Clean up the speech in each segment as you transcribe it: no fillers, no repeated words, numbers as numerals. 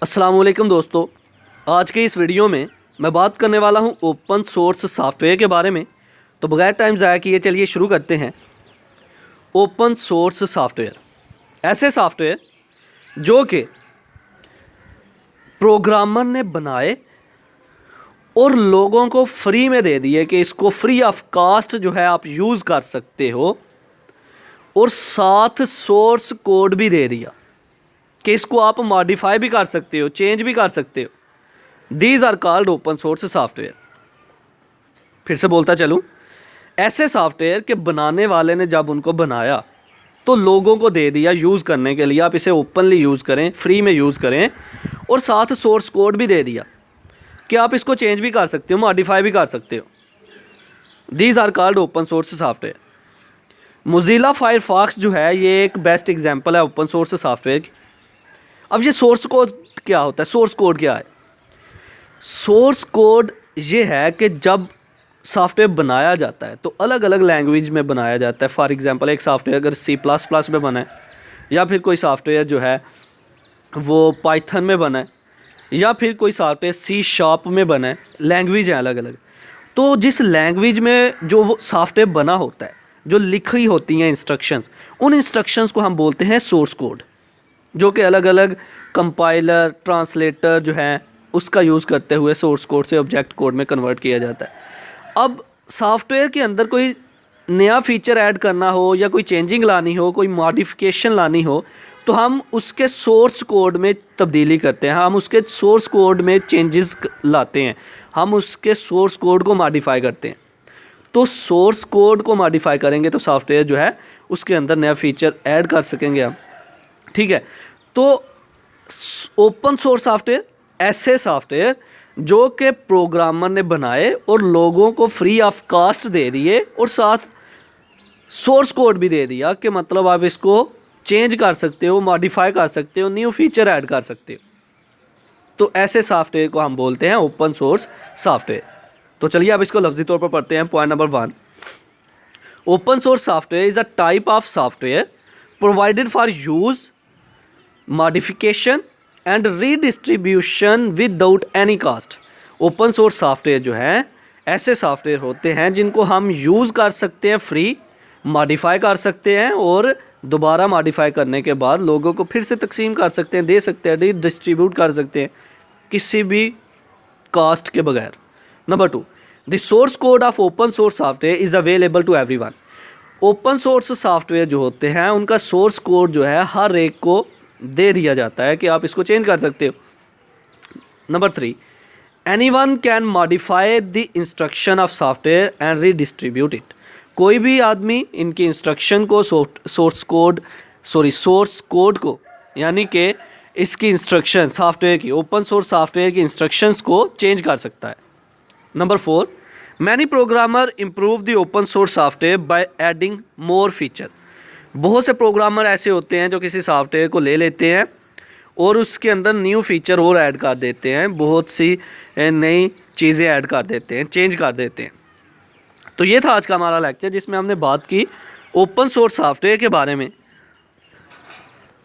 अस्सलाम वालेकुम दोस्तों, आज के इस वीडियो में मैं बात करने वाला हूं ओपन सोर्स सॉफ्टवेयर के बारे में। तो बगैर टाइम ज़ाया किए चलिए शुरू करते हैं। ओपन सोर्स सॉफ्टवेयर ऐसे सॉफ्टवेयर जो कि प्रोग्रामर ने बनाए और लोगों को फ्री में दे दिए कि इसको फ्री ऑफ कास्ट जो है आप यूज़ कर सकते हो, और साथ सोर्स कोड भी दे दिया कि इसको आप मॉडिफाई भी कर सकते हो, चेंज भी कर सकते हो। These are called open source software. फिर से बोलता चलूँ, ऐसे सॉफ्टवेयर के बनाने वाले ने जब उनको बनाया तो लोगों को दे दिया यूज़ करने के लिए, आप इसे ओपनली यूज़ करें, फ्री में यूज़ करें, और साथ सोर्स कोड भी दे दिया कि आप इसको चेंज भी कर सकते हो, मॉडिफाई भी कर सकते हो। These are called open source software. Mozilla Firefox जो है ये एक बेस्ट एग्जांपल है ओपन सोर्स सॉफ्टवेयर की। अब ये सोर्स कोड क्या होता है? सोर्स कोड क्या है? सोर्स कोड ये है कि जब सॉफ्टवेयर बनाया जाता है तो अलग अलग लैंग्वेज में बनाया जाता है। फॉर एग्जांपल एक सॉफ्टवेयर अगर C++ में बना है, या फिर कोई सॉफ्टवेयर जो है वो पाइथन में बना है, या फिर कोई सॉफ्टवेयर C# में बना है, लैंग्वेज है अलग अलग। तो जिस लैंग्वेज में जो वो सॉफ्टवेयर बना होता है, जो लिखी होती हैं इंस्ट्रक्शंस, उन इंस्ट्रक्शंस को हम बोलते हैं सोर्स कोड, जो कि अलग अलग कंपाइलर, ट्रांसलेटर जो है उसका यूज़ करते हुए सोर्स कोड से ऑब्जेक्ट कोड में कन्वर्ट किया जाता है। अब सॉफ्टवेयर के अंदर कोई नया फीचर ऐड करना हो, या कोई चेंजिंग लानी हो, कोई मॉडिफिकेशन लानी हो, तो हम उसके सोर्स कोड में तब्दीली करते हैं, हम उसके सोर्स कोड में चेंजेस लाते हैं, हम उसके सोर्स कोड को मॉडिफाई करते हैं। तो सोर्स कोड को मॉडिफाई करेंगे तो सॉफ्टवेयर जो है उसके अंदर नया फीचर ऐड कर सकेंगे हम। ठीक है, तो ओपन सोर्स सॉफ्टवेयर ऐसे सॉफ्टवेयर जो कि प्रोग्रामर ने बनाए और लोगों को फ्री ऑफ कास्ट दे दिए, और साथ सोर्स कोड भी दे दिया कि मतलब आप इसको चेंज कर सकते हो, मॉडिफाई कर सकते हो, न्यू फीचर ऐड कर सकते हो। तो ऐसे सॉफ्टवेयर को हम बोलते हैं ओपन सोर्स सॉफ्टवेयर। तो चलिए अब इसको लफ्जी तौर पर पढ़ते हैं। Point number 1, open source software is a type of software provided for use, modification and redistribution without any caste. Open source software जो है ऐसे सॉफ्टवेयर होते हैं जिनको हम यूज़ कर सकते हैं फ्री, मॉडिफाई कर सकते हैं, और दोबारा मॉडिफाई करने के बाद लोगों को फिर से तकसीम कर सकते हैं, दे सकते हैं, रीडिस्ट्रीब्यूट कर सकते हैं किसी भी कास्ट के बगैर। Number 2, the source code of open source software is available to everyone. Open source software जो होते हैं उनका सोर्स कोड जो है हर एक को दे दिया जाता है कि आप इसको चेंज कर सकते हो। Number 3, anyone can modify the instruction of software and redistribute it. कोई भी आदमी इनकी इंस्ट्रक्शन को सोर्स कोड को, यानी कि इसकी इंस्ट्रक्शन सॉफ्टवेयर की, ओपन सोर्स सॉफ्टवेयर की इंस्ट्रक्शंस को चेंज कर सकता है। Number 4, many programmer improve the open source software by adding more feature. बहुत से प्रोग्रामर ऐसे होते हैं जो किसी सॉफ्टवेयर को ले लेते हैं और उसके अंदर न्यू फीचर और ऐड कर देते हैं, बहुत सी नई चीज़ें ऐड कर देते हैं, चेंज कर देते हैं। तो ये था आज का हमारा लेक्चर जिसमें हमने बात की ओपन सोर्स सॉफ्टवेयर के बारे में।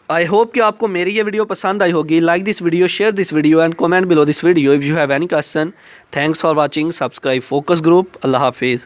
आई होप कि आपको मेरी ये वीडियो पसंद आई होगी। Like this video, share this video and comment below this video if you have any question. Thanks for watching. Subscribe focus group. अल्लाह हाफिज़।